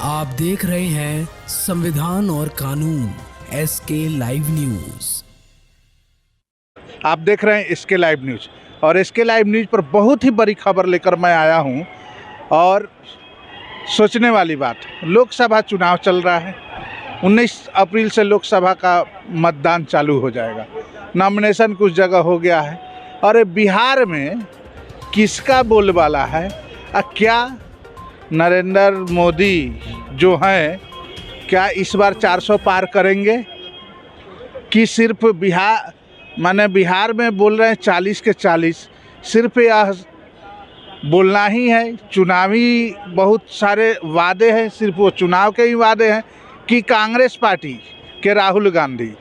आप देख रहे हैं संविधान और कानून SK लाइव न्यूज। आप देख रहे हैं SK लाइव न्यूज और SK लाइव न्यूज पर बहुत ही बड़ी खबर लेकर मैं आया हूं और सोचने वाली बात, लोकसभा चुनाव चल रहा है। 19 अप्रैल से लोकसभा का मतदान चालू हो जाएगा। नॉमिनेशन कुछ जगह हो गया है और बिहार में किसका बोलबाला है? क्या नरेंद्र मोदी जो हैं क्या इस बार 400 पार करेंगे कि सिर्फ बिहार में बोल रहे हैं 40 के 40, सिर्फ यह बोलना ही है? चुनावी बहुत सारे वादे हैं, सिर्फ वो चुनाव के ही वादे हैं कि कांग्रेस पार्टी के राहुल गांधी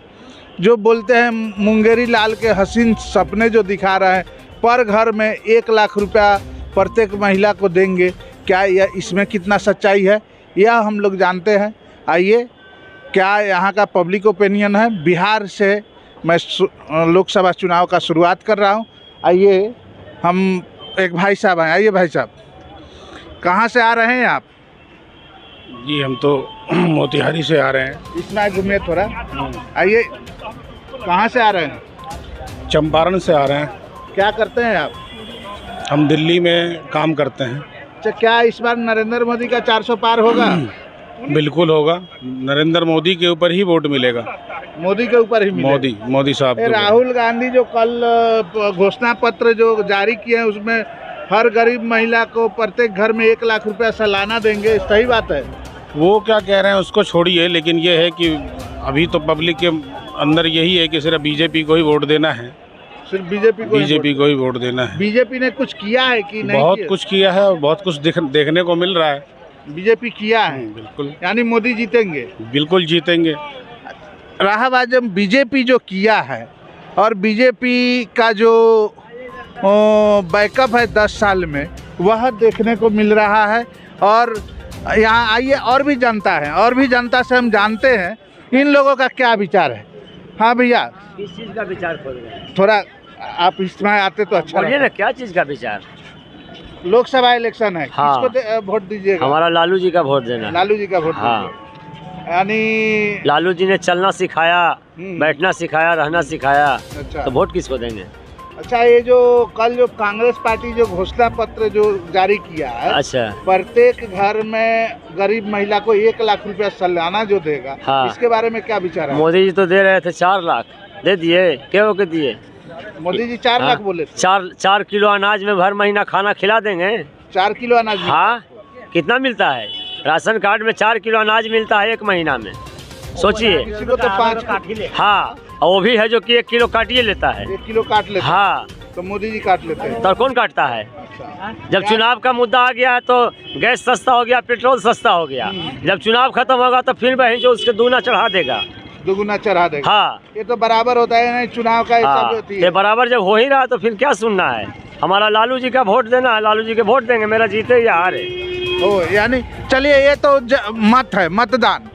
जो बोलते हैं मुंगेरी लाल के हसीन सपने जो दिखा रहे हैं, पर घर में 1 लाख रुपया प्रत्येक महिला को देंगे, क्या यह इसमें कितना सच्चाई है यह हम लोग जानते हैं। आइए, क्या यहाँ का पब्लिक ओपिनियन है? बिहार से मैं लोकसभा चुनाव का शुरुआत कर रहा हूँ। आइए, हम एक भाई साहब हैं। आइए भाई साहब, कहाँ से आ रहे हैं आप? जी हम तो मोतिहारी से आ रहे हैं। इसमें घूमिए थोड़ा। आइए, कहाँ से आ रहे हैं? चंपारण से आ रहे हैं। क्या करते हैं आप? हम दिल्ली में काम करते हैं। अच्छा, क्या इस बार नरेंद्र मोदी का 400 पार होगा? बिल्कुल होगा। नरेंद्र मोदी के ऊपर ही वोट मिलेगा। मोदी के ऊपर ही मिलेगा? मोदी साहब। राहुल गांधी जो कल घोषणा पत्र जो जारी किए हैं उसमें हर गरीब महिला को प्रत्येक घर में 1 लाख रुपया सालाना देंगे, सही बात है? वो क्या कह रहे हैं उसको छोड़िए, लेकिन ये है कि अभी तो पब्लिक के अंदर यही है कि सिर्फ बीजेपी को ही वोट देना है। सिर्फ बीजेपी को ही वोट देना है। बीजेपी ने कुछ किया है कि नहीं? बहुत कुछ किया है और बहुत कुछ देखने को मिल रहा है। बीजेपी किया है? बिल्कुल। यानी मोदी जीतेंगे? बिल्कुल जीतेंगे। राहबाज बीजेपी जो किया है और बीजेपी का जो बैकअप है 10 साल में, वह देखने को मिल रहा है। और यहाँ आइए, और भी जनता है, और भी जनता से हम जानते हैं इन लोगों का क्या विचार है। हाँ भैया, किस चीज़ का विचार खोल रहे हैं? थोड़ा आप इसमें आते तो अच्छा बोलिए ना, क्या चीज़ का विचार? लोकसभा इलेक्शन है। हाँ। किसको वोट दीजिएगा? हमारा लालू जी का वोट देना। लालू जी का वोट? हाँ। यानी लालू जी ने चलना सिखाया, बैठना सिखाया, रहना सिखाया। अच्छा, तो वोट किसको देंगे? अच्छा, ये जो कल जो कांग्रेस पार्टी जो घोषणा पत्र जो जारी किया है, अच्छा, प्रत्येक घर में गरीब महिला को 1 लाख रुपया सालाना जो देगा, हाँ, इसके बारे में क्या विचार है? मोदी जी तो दे रहे थे 4 लाख, दे दिए? क्या हो के दिए? मोदी जी 4 लाख बोले थे। 4 किलो अनाज में भर महीना खाना खिला देंगे। 4 किलो अनाज? हाँ, कितना मिलता है? राशन कार्ड में 4 किलो अनाज मिलता है 1 महीना में, सोचिए। किसी को तो 5। हाँ, और वो भी है जो कि 1 किलो काटिए लेता है। 1 किलो काट लेते हैं। हाँ, तो मोदी जी काट लेते हैं। तो कौन काटता है? जब चुनाव का मुद्दा आ गया तो गैस सस्ता हो गया, पेट्रोल सस्ता हो गया। जब चुनाव खत्म होगा तो फिर वही जो उसके दुगुना चढ़ा देगा। दुगुना चढ़ा देगा। हाँ, ये तो बराबर होता है नहीं, चुनाव का हाँ, ये बराबर जब हो ही रहा तो फिर क्या सुनना है? हमारा लालू जी का वोट देना है, लालू जी के वोट देंगे, मेरा जीते या हारे। ओ, यानी चलिए, ये तो मत है, मतदान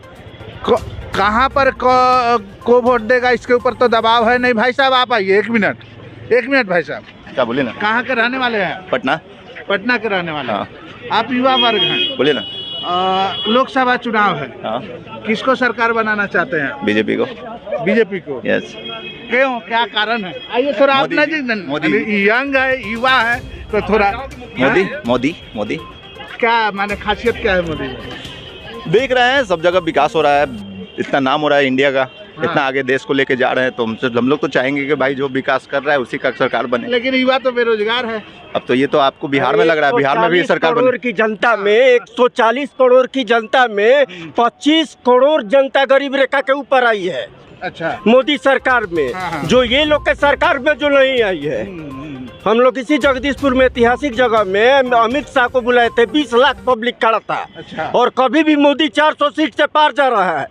कहाँ पर को वोट देगा इसके ऊपर तो दबाव है नहीं। भाई साहब आप आइए, 1 मिनट भाई साहब। क्या बोले ना? कहाँ के रहने वाले हैं? पटना के रहने वाले। हाँ। आप युवा वर्ग हैं। बोले ना। लोकसभा चुनाव है। हाँ। किसको सरकार बनाना चाहते हैं? बीजेपी को। यस। क्यों, क्या कारण है? आइए थोड़ा अपना जी, यंग है, युवा है, तो थोड़ा मोदी क्या माने, खासियत क्या है मोदी? देख रहे हैं सब जगह विकास हो रहा है, इतना नाम हो रहा है इंडिया का। हाँ। इतना आगे देश को लेके जा रहे हैं, तो हम लोग तो चाहेंगे कि भाई जो विकास कर रहा है उसी का सरकार बने। लेकिन युवा तो बेरोजगार है। अब तो ये तो आपको बिहार में लग रहा है, बिहार में भी सरकार बने। 140 करोड़ की जनता में 140 करोड़ की जनता में 25 करोड़ जनता गरीब रेखा के ऊपर आई है। अच्छा, मोदी सरकार में। हाँ। जो ये लोग के सरकार में जो नहीं आई है। हम लोग इसी जगदीशपुर में ऐतिहासिक जगह में अमित शाह को बुलाए थे, 20 लाख पब्लिक खड़ा था। अच्छा। और कभी भी मोदी 400 सीट से पार जा रहा है।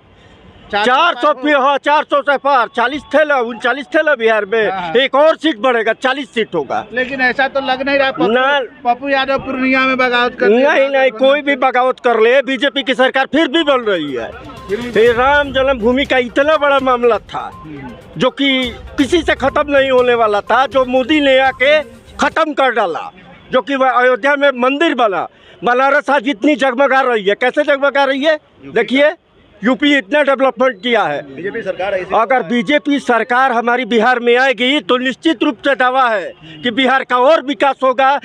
400 से पार 40 थे, 39 थे बिहार में। हाँ। एक और सीट बढ़ेगा, 40 सीट होगा। लेकिन ऐसा तो लग नहीं रहा पप्पू यादव पूर्णिया में बगावत कर। नहीं, कोई भी बगावत कर ले, बीजेपी की सरकार फिर भी बन रही है। ये राम जन्मभूमि का इतना बड़ा मामला था जो कि किसी से खत्म नहीं होने वाला था, जो मोदी ने आके खत्म कर डाला। जो कि अयोध्या में मंदिर बना, बनारस आज इतनी जगमगा रही है, कैसे जगमगा रही है? देखिए यूपी इतना डेवलपमेंट किया है। बीजेपी सरकार है, अगर बीजेपी सरकार हमारी बिहार में आएगी तो निश्चित रूप से दावा है कि बिहार का और विकास होगा,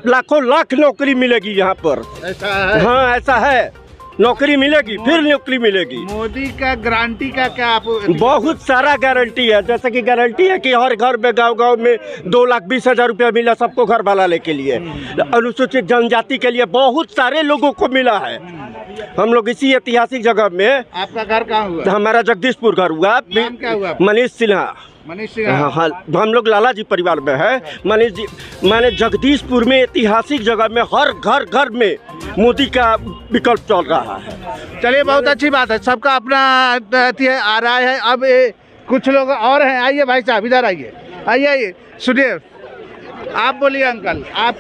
लाखों लाख नौकरी मिलेगी यहाँ पर। ऐसा है? हाँ ऐसा है, नौकरी मिलेगी, फिर नौकरी मिलेगी। मोदी का गारंटी का क्या आप? बहुत सारा गारंटी है, जैसे कि गारंटी है कि हर घर में गांव-गांव में 2,20,000 रुपया मिला सबको घर बनाने के लिए। अनुसूचित जनजाति के लिए बहुत सारे लोगों को मिला है। हम लोग इसी ऐतिहासिक जगह में। आपका घर कहाँ हुआ? हमारा जगदीशपुर घर हुआ। नाम क्या हुआ? मनीष सिन्हा। मनीष सिंह। हाँ हाँ, हम लोग लाला जी परिवार में है। मनीष जी माने जगदीशपुर में ऐतिहासिक जगह में हर घर घर में मोदी का विकल्प चल रहा है। चलिए बहुत अच्छी बात है, सबका अपना आ रहा है। अब कुछ लोग और हैं, आइए भाई साहब इधर आइए, आइए सुनिए, आप बोलिए अंकल, आप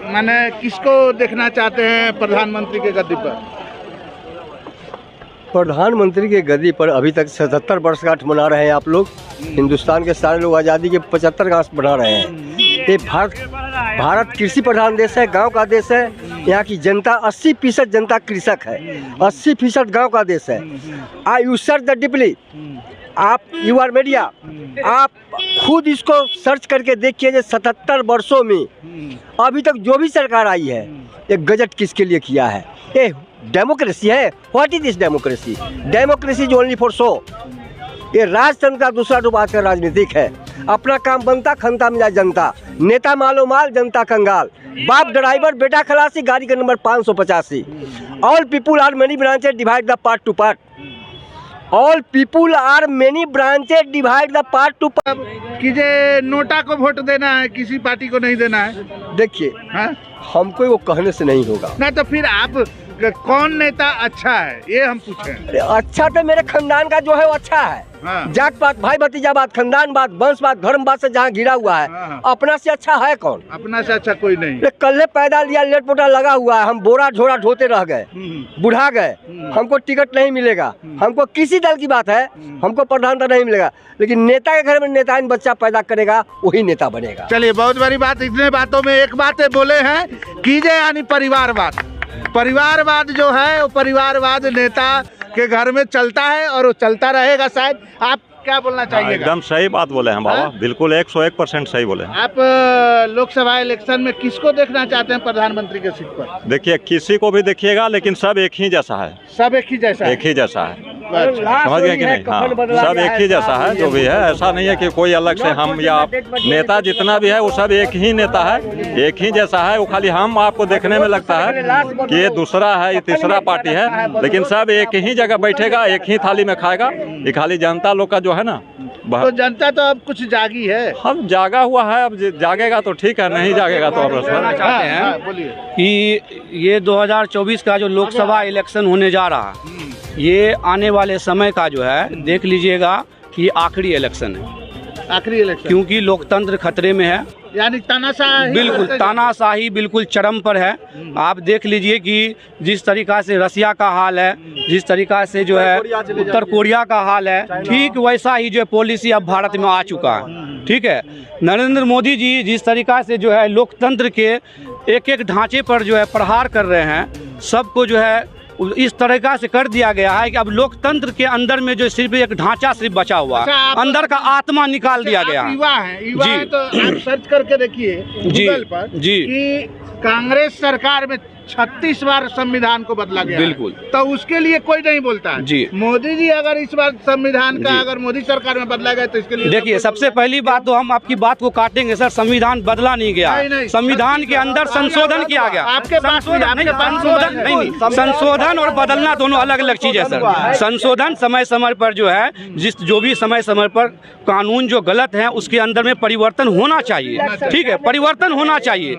माने किसको देखना चाहते हैं प्रधानमंत्री के गद्दी पर? प्रधानमंत्री के गद्दी पर अभी तक 77 वर्षगांठ मना रहे हैं आप लोग। हिंदुस्तान के सारे लोग आज़ादी के 75 गांठ मना रहे हैं। ये भारत कृषि प्रधान देश है, गांव का देश है। यहाँ की जनता 80% जनता कृषक है, 80% गांव का देश है। आई यू सर्च द डीपली, आप यू आर मीडिया, आप खुद इसको सर्च करके देखिए कि 77 वर्षों में अभी तक जो भी सरकार आई है, ये गजट किसके लिए किया है? ये डेमोक्रेसी है। What is this democracy? Democracy is only for show. ये राजतंत्र का दूसरा रूप आजकल राजनीतिक है। अपना काम बनता खनता मिला जनता, नेता मालो माल जनता कंगाल, बाप ड्राइवर बेटा खलासी, गाड़ी का number 585। All people are many branched divide the part to part. All people are many branched divide the part to part. कीजिए, नोटा को वोट देना है, किसी पार्टी को नहीं देना है। देखिए हाँ? हमको वो कहने से नहीं होगा ना तो फिर आप कौन नेता अच्छा है ये हम पूछें। अच्छा तो मेरे खानदान का जो है वो अच्छा है। हाँ। जात पात, भाई भतीजा बात, खानदान बात, वंश बात, धर्म बात से जहाँ घिरा हुआ है, हाँ। अपना से अच्छा है कौन? अपना से अच्छा कोई नहीं। ये कल्ले पैदा लिया, लेट पोटा लगा हुआ है, हम बोरा झोरा ढोते रह गए, बुढ़ा गए, हमको टिकट नहीं मिलेगा। हमको किसी दल की बात है, हमको प्रधानता नहीं मिलेगा, लेकिन नेता के घर में नेता इन बच्चा पैदा करेगा, वही नेता बनेगा। चलिए, बहुत बड़ी बात। इतने बातों में एक बात बोले हैं, कीजिए यानी परिवारवाद। परिवारवाद जो है वो परिवारवाद नेता के घर में चलता है और वो चलता रहेगा। शायद आप क्या बोलना चाहिए? एकदम सही बात बोले हैं बाबा, बिल्कुल 101% सही बोले हैं। आप लोकसभा इलेक्शन में किसको देखना चाहते हैं प्रधानमंत्री के सीट पर? देखिए, किसी को भी देखिएगा लेकिन सब एक ही जैसा है। सब एक ही जैसा? एक ही जैसा है, अच्छा। समझ गए कि नहीं? हाँ, सब एक ही जैसा है जो भी है। ऐसा नहीं है कि कोई अलग से हम या आप। नेता जितना भी है वो सब एक ही नेता है, एक ही जैसा है। वो खाली हम आपको देखने में लगता है कि ये दूसरा है, ये तीसरा पार्टी है, लेकिन सब एक ही जगह बैठेगा, एक ही थाली में खाएगा। ये खाली जनता लोग का जो है ना, तो जनता तो अब कुछ जागी है। हम जागा हुआ है, अब जागेगा तो ठीक है, नहीं जागेगा तो अब चाहते हैं कि ये 2024 का जो लोकसभा इलेक्शन होने जा रहा है, ये आने वाले समय का जो है देख लीजिएगा कि आखिरी इलेक्शन है। आखिरी इलेक्शन, क्योंकि लोकतंत्र खतरे में है। यानी तानाशाही, बिल्कुल तानाशाही बिल्कुल चरम पर है। आप देख लीजिए कि जिस तरीका से रसिया का हाल है, जिस तरीका से जो है उत्तर कोरिया का हाल है, ठीक वैसा ही जो पॉलिसी अब भारत में आ चुका है। ठीक है, नरेंद्र मोदी जी जिस तरीका से जो है लोकतंत्र के एक एक ढांचे पर जो है प्रहार कर रहे हैं, सबको जो है इस तरीका से कर दिया गया है कि अब लोकतंत्र के अंदर में जो सिर्फ एक ढांचा सिर्फ बचा हुआ है, अंदर का आत्मा निकाल दिया गया है। युवा है तो आप सर्च करके देखिए गूगल पर कि कांग्रेस सरकार में 36 बार संविधान को बदला गया। बिल्कुल, तो उसके लिए कोई नहीं बोलता है जी। मोदी जी अगर इस बार संविधान का अगर मोदी सरकार में बदला गया तो इसके लिए देखिए, सबसे पहली बात तो हम आपकी बात को काटेंगे सर। संविधान बदला नहीं गया, संविधान के अंदर संशोधन किया गया। आपके संशोधन और बदलना दोनों अलग अलग चीज है सर। संशोधन समय समय पर जो है जो भी समय समय पर कानून जो गलत है उसके अंदर में परिवर्तन होना चाहिए। ठीक है, परिवर्तन होना चाहिए,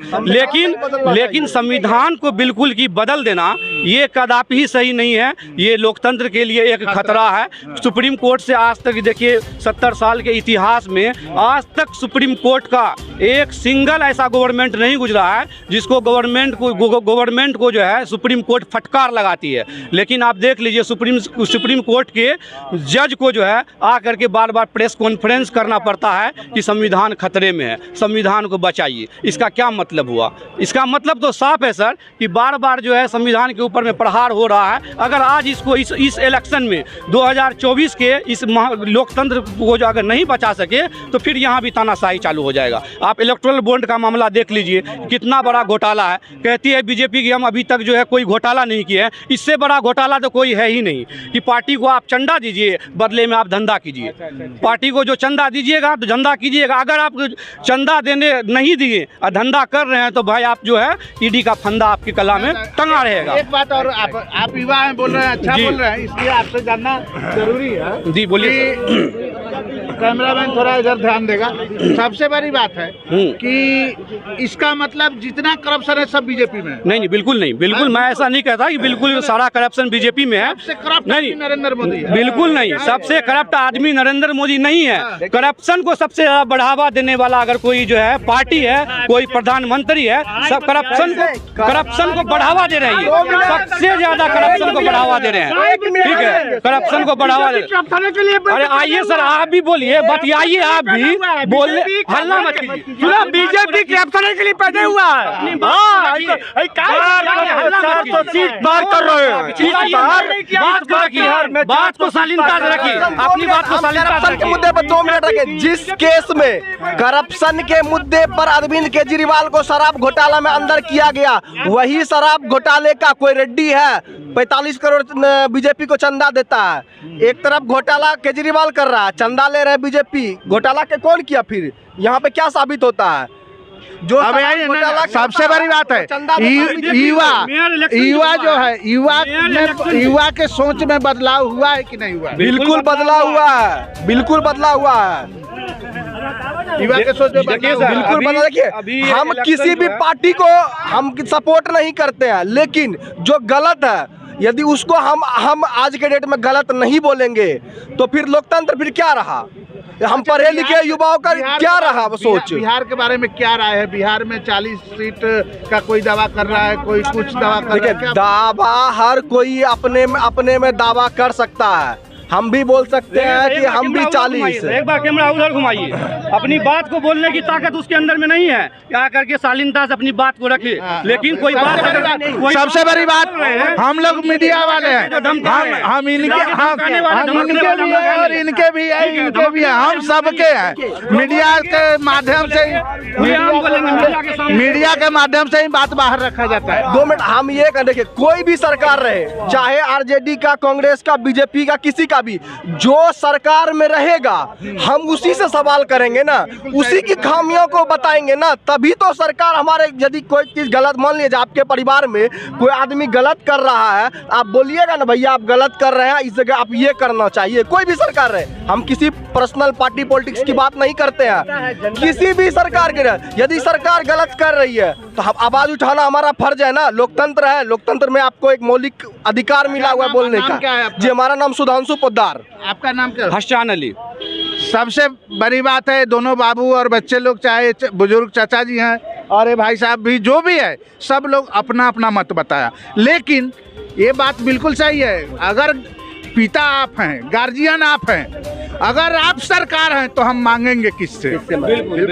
लेकिन संविधान को बिल्कुल की बदल देना ये कदापि ही सही नहीं है। ये लोकतंत्र के लिए एक खतरा है। सुप्रीम कोर्ट से आज तक देखिए 70 साल के इतिहास में आज तक सुप्रीम कोर्ट का एक सिंगल ऐसा गवर्नमेंट नहीं गुजरा है जिसको गवर्नमेंट को जो है सुप्रीम कोर्ट फटकार लगाती है। लेकिन आप देख लीजिए सुप्रीम कोर्ट के जज को जो है आकर के बार बार प्रेस कॉन्फ्रेंस करना पड़ता है कि संविधान खतरे में है, संविधान को बचाइए। इसका क्या मतलब हुआ? इसका मतलब तो साफ है सर कि बार बार जो है संविधान के ऊपर में प्रहार हो रहा है। अगर आज इसको इस इलेक्शन में 2024 के इस लोकतंत्र को जो अगर नहीं बचा सके तो फिर यहाँ भी तानाशाही चालू हो जाएगा। आप इलेक्टोरल बॉन्ड का मामला देख लीजिए, कितना बड़ा घोटाला है। कहती है बीजेपी कि हम अभी तक जो है कोई घोटाला नहीं किया है। इससे बड़ा घोटाला तो कोई है ही नहीं कि पार्टी को आप चंदा दीजिए, बदले में आप धंधा कीजिए। पार्टी को जो चंदा दीजिएगा तो धंधा कीजिएगा। अगर आप चंदा देने नहीं दिए और धंधा कर रहे हैं तो भाई आप जो है ईडी का फंदा आपके कला में टंगा रहेगा। एक बात और, आप युवा हैं, बोल रहे हैं, अच्छा बोल रहे हैं, इसलिए आपसे जानना जरूरी है। जी बोलिए। कैमरामैन थोड़ा इधर ध्यान देगा। सबसे बड़ी बात है कि इसका मतलब जितना करप्शन है सब बीजेपी में है। नहीं, बिल्कुल नहीं, बिल्कुल मैं ऐसा नहीं कहता कि बिल्कुल सारा करप्शन बीजेपी में है। सबसे करप्ट नहीं, नरेंद्र मोदी है। बिल्कुल नहीं, सबसे करप्ट आदमी नरेंद्र मोदी नहीं है। करप्शन को सबसे ज्यादा बढ़ावा देने वाला अगर कोई जो है पार्टी है, कोई प्रधानमंत्री है, सब करप्शन को बढ़ावा दे रही है। सबसे ज्यादा करप्शन को बढ़ावा दे रहे हैं। ठीक है, करप्शन को बढ़ावा दे रहे हैं। अरे आइए सर, आप भी बोलिए, बतियाइए, आप भी बोलिए, हल्ला मत कीजिए। बीजेपी करप्शन के लिए पैदा हुआ है। बात को शालीनता से रखिए, अपनी बात को शालीनता से रखिए। मुद्दे पर 2 मिनट रखिए। जिस केस में करप्शन के मुद्दे पर अरविंद केजरीवाल को शराब घोटाला में अंदर किया गया, वही शराब घोटाले का कोई रेड्डी है 45 करोड़ बीजेपी को चंदा देता है। एक तरफ घोटाला केजरीवाल कर रहा है, चंदा ले रहे बीजेपी। घोटाला के कौन किया? फिर यहाँ पे क्या साबित होता है? जो सबसे बड़ी बात है युवा जो है, युवा के सोच में बदलाव हुआ है कि नहीं हुआ? बिल्कुल बदला हुआ है, बिल्कुल बदला हुआ है। युवा के सोच में बिल्कुल बदला। देखिए, हम किसी भी पार्टी को हम सपोर्ट नहीं करते हैं, लेकिन जो गलत है यदि उसको हम आज के डेट में गलत नहीं बोलेंगे तो फिर लोकतंत्र फिर क्या रहा? हम पढ़े लिखे युवाओं का क्या रहा सोच? बिहार के बारे में क्या राय है? बिहार में 40 सीट का कोई दावा कर रहा है, कोई कुछ दावा कर रहा है। दावा हर कोई अपने में दावा कर सकता है। हम भी बोल सकते हैं कि हम भी 40। एक बार कैमरा उधर घुमाइए। अपनी बात को बोलने की ताकत उसके अंदर में नहीं है, क्या करके शालीनता से अपनी बात को रखिए। लेकिन कोई बात सबसे बड़ी बात, हम लोग मीडिया वाले हैं, हम इनके भी हैं, हम सबके हैं। मीडिया के माध्यम से ही बात बाहर रखा जाता है। 2 मिनट हम ये कह, देखिए कोई भी सरकार रहे, चाहे आरजेडी का, कांग्रेस का, बीजेपी का, किसी का भी, जो सरकार में रहेगा हम उसी से सवाल करेंगे ना, उसी की खामियों को बताएंगे ना, तभी तो सरकार हमारे। यदि कोई चीज गलत, मान लीजिए आपके परिवार में कोई आदमी गलत कर रहा है, आप बोलिएगा ना भैया आप गलत कर रहे हैं, इस जगह आप ये करना चाहिए। कोई भी सरकार रहे, हम किसी पर्सनल पार्टी पॉलिटिक्स की बात नहीं करते हैं। किसी भी सरकार के रहे, यदि सरकार गलत कर रही है तो हम आवाज उठाना हमारा फर्ज है ना। लोकतंत्र है, लोकतंत्र में आपको एक मौलिक अधिकार मिला हुआ है बोलने का। जी, हमारा नाम सुधांशु पोद्दार। आपका नाम क्या? हसन अली। सबसे बड़ी बात है, दोनों बाबू और बच्चे लोग, चाहे बुजुर्ग चाचा जी हैं और ये भाई साहब भी, जो भी है, सब लोग अपना अपना मत बताया। लेकिन ये बात बिल्कुल सही है, अगर पिता आप हैं, गार्जियन आप हैं, अगर आप सरकार हैं तो हम मांगेंगे किससे?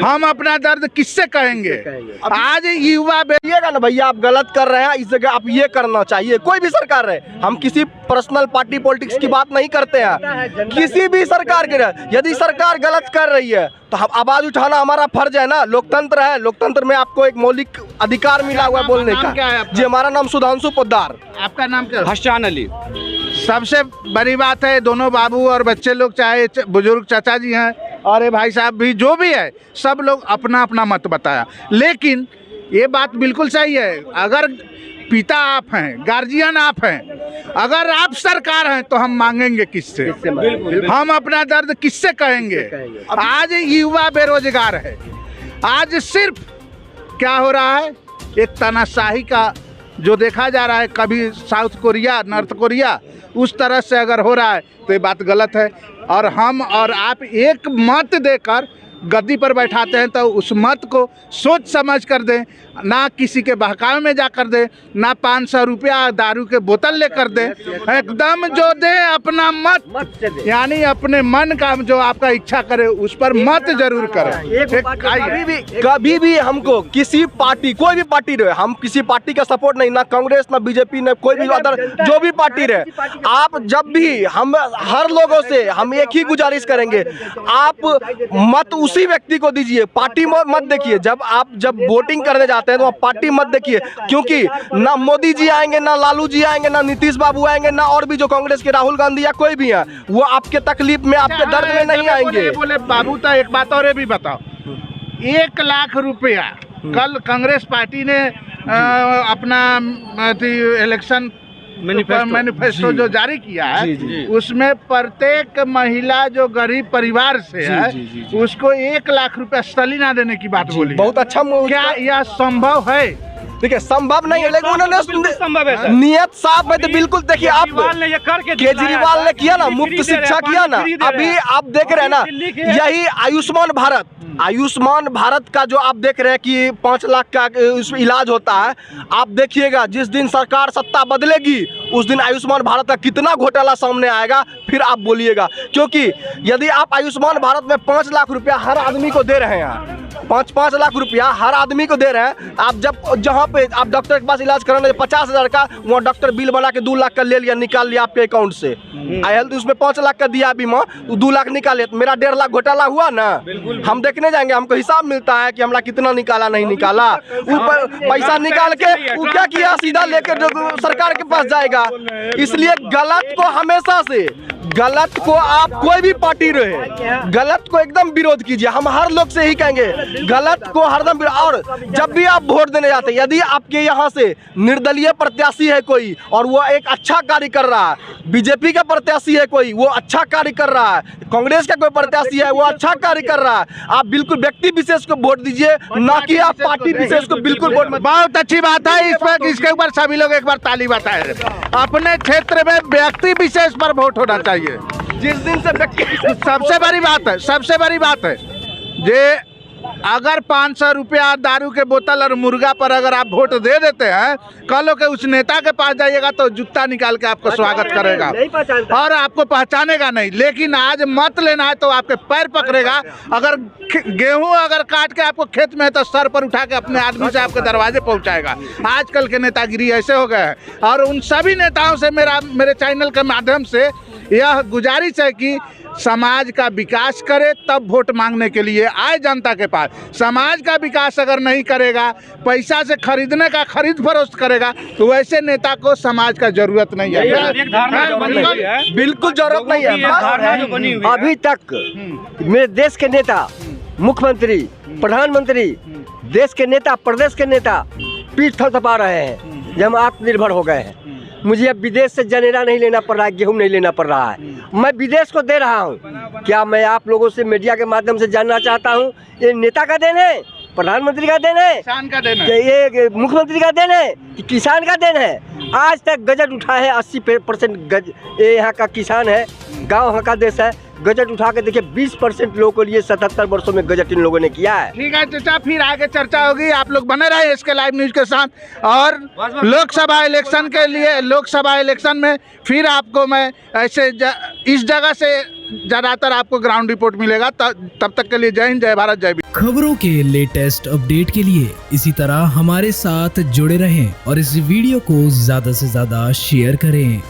हम अपना दर्द किससे कहेंगे? आज युवा बोलिएगा ना भैया आप गलत कर रहे हैं, इस जगह आप ये करना चाहिए। कोई भी सरकार रहे, हम किसी पर्सनल पार्टी पॉलिटिक्स की बात नहीं करते हैं। किसी भी सरकार के रहे, यदि सरकार गलत कर रही है तो हम आवाज उठाना हमारा फर्ज है ना। लोकतंत्र है, लोकतंत्र में आपको एक मौलिक अधिकार मिला हुआ है बोलने का। जी, हमारा नाम सुधांशु पोद्दार। आपका नाम क्या? हसन अली। सबसे बड़ी बात है, दोनों बाबू और बच्चे लोग, चाहे बुजुर्ग चाचा जी हैं और ये भाई साहब भी, जो भी है, सब लोग अपना अपना मत बताया। लेकिन ये बात बिल्कुल सही है, अगर पिता आप हैं, गार्जियन आप हैं, अगर आप सरकार हैं तो हम मांगेंगे किससे? हम अपना दर्द किससे कहेंगे? आज युवा बेरोजगार है। आज सिर्फ क्या हो रहा है, एक तानाशाही का जो देखा जा रहा है कभी साउथ कोरिया, नॉर्थ कोरिया, उस तरह से अगर हो रहा है तो ये बात गलत है। और हम और आप एक मत देकर गद्दी पर बैठाते हैं तो उस मत को सोच समझ कर दें, ना किसी के बहकावे में जाकर दें, ना 500 रुपया दारू के बोतल लेकर दें, एकदम जो दें अपना मत यानी अपने मन का जो आपका इच्छा करे उस पर मत जरूर करें। कभी भी हमको किसी पार्टी, कोई भी पार्टी रहे, हम किसी पार्टी का सपोर्ट नहीं, ना कांग्रेस ना बीजेपी ना कोई भी अदर जो भी पार्टी रहे, आप जब भी हम हर लोगों से हम एक ही गुजारिश करेंगे, आप मत उसी व्यक्ति को दीजिए, पार्टी मत देखिए। जब वोटिंग करने जाते हैं तो आप पार्टी मत देखिए, क्योंकि ना मोदी जी आएंगे, ना लालू जी आएंगे, ना नीतीश बाबू आएंगे, ना और भी जो कांग्रेस के राहुल गांधी या कोई भी है, वो आपके तकलीफ में, आपके दर्द में नहीं आएंगे। बोले बाबू तो एक बात और भी बताओ, 1 लाख रुपया कल कांग्रेस पार्टी ने अपना इलेक्शन मैनिफेस्टो जो जारी किया है, उसमें प्रत्येक महिला जो गरीब परिवार से है उसको 1 लाख रुपया सलीना देने की बात बोली। बहुत अच्छा। क्या यह संभव है? देखिए संभव नहीं है, लेकिन उन्होंने नियत साफ है तो बिल्कुल। देखिए आप केजरीवाल ने किया ना, मुफ्त शिक्षा किया ना, अभी आप देख रहे हैं ना, यही आयुष्मान भारत का जो आप देख रहे हैं कि 5 लाख का उसमें इलाज होता है, आप देखिएगा जिस दिन सरकार सत्ता बदलेगी उस दिन आयुष्मान भारत का कितना घोटाला सामने आएगा, फिर आप बोलिएगा। क्योंकि यदि आप आयुष्मान भारत में 5 लाख रुपया हर आदमी को दे रहे हैं, 5 लाख रुपया हर आदमी को दे रहे हैं, आप जब जहाँ पे आप डॉक्टर के पास इलाज कराने 50,000 का, वहाँ डॉक्टर बिल बना के 2 लाख का ले लिया, निकाल लिया आपके अकाउंट से। आई हेल्थ उसमें 5 लाख का दिया बीमा, 2 लाख निकाले, तो मेरा 1.5 लाख घोटाला हुआ ना। हम देखने जाएंगे, हमको हिसाब मिलता है कि हमरा कितना निकाला नहीं निकाला, ऊपर पैसा निकाल के वो क्या किया, सीधा लेकर सरकार के पास जाएगा। इसलिए गलत को हमेशा से, गलत को आप कोई भी पार्टी रहे, गलत को एकदम विरोध कीजिए। हम हर लोग से ही कहेंगे गलत को हरदम। और जब भी आप वोट देने जाते हैं, यदि आपके यहाँ से निर्दलीय प्रत्याशी है कोई और वो एक अच्छा कार्य कर रहा है, बीजेपी का प्रत्याशी है कोई वो अच्छा कार्य कर रहा है, कांग्रेस का कोई प्रत्याशी है वो अच्छा कार्य कर रहा है, आप बिल्कुल व्यक्ति विशेष को वोट दीजिए, ना कि आप पार्टी विशेष को बिल्कुल वोट मत। बहुत अच्छी बात है, इसके ऊपर सभी लोग एक बार ताली बजाएं। अपने क्षेत्र में व्यक्ति विशेष पर वोट होना चाहिए। जिस दिन से सबसे बड़ी बात है जे अगर 500 रुपया दारू के बोतल और मुर्गा पर अगर आप वोट दे देते हैं, कल के उस नेता के पास जाइएगा तो जूता निकाल के आपको स्वागत करेगा और आपको पहचानेगा नहीं। लेकिन आज मत लेना है तो आपके पैर पकड़ेगा। अगर गेहूं अगर काट के आपको खेत में है तो सर पर उठा के अपने आदमी से आपके दरवाजे पहुंचाएगा। आजकल के नेतागिरी ऐसे हो गए हैं। और उन सभी नेताओं से मेरे चैनल के माध्यम से यह गुजारिश है कि समाज का विकास करे तब वोट मांगने के लिए आए जनता के पास। समाज का विकास अगर नहीं करेगा, पैसा से खरीदने का खरीद फरोख्त करेगा, तो वैसे नेता को समाज का जरूरत नहीं है। बिल्कुल जरूरत नहीं है। अभी तक मेरे देश के नेता, मुख्यमंत्री, प्रधानमंत्री, देश के नेता, प्रदेश के नेता पीठ थपथपा रहे हैं जब हम आत्मनिर्भर हो गए हैं। मुझे अब विदेश से जनेरा नहीं लेना पड़ रहा है, गेहूँ नहीं लेना पड़ रहा है, मैं विदेश को दे रहा हूँ। क्या मैं आप लोगों से मीडिया के माध्यम से जानना चाहता हूँ, ये नेता का देन है, प्रधानमंत्री का देन है, किसान का देन है, ये मुख्यमंत्री का देन है कि किसान का देन है? आज तक गजट उठा है 80% गज ये यहाँ का किसान है, गाँव यहाँ का देश है। गजट उठा के देखिए 20% लोगों के लिए 77 वर्षों में गजट इन लोगों ने किया है। ठीक है चाचा, फिर आगे चर्चा होगी। आप लोग बने रहे इसके लाइव न्यूज के साथ। और लोकसभा इलेक्शन के लिए, लोकसभा इलेक्शन में फिर आपको मैं ऐसे इस जगह से ज़्यादातर आपको ग्राउंड रिपोर्ट मिलेगा। तब तक के लिए जय हिंद, जय भारत, जय भीम। खबरों के लेटेस्ट अपडेट के लिए इसी तरह हमारे साथ जुड़े रहें और इस वीडियो को ज़्यादा से ज़्यादा शेयर करें।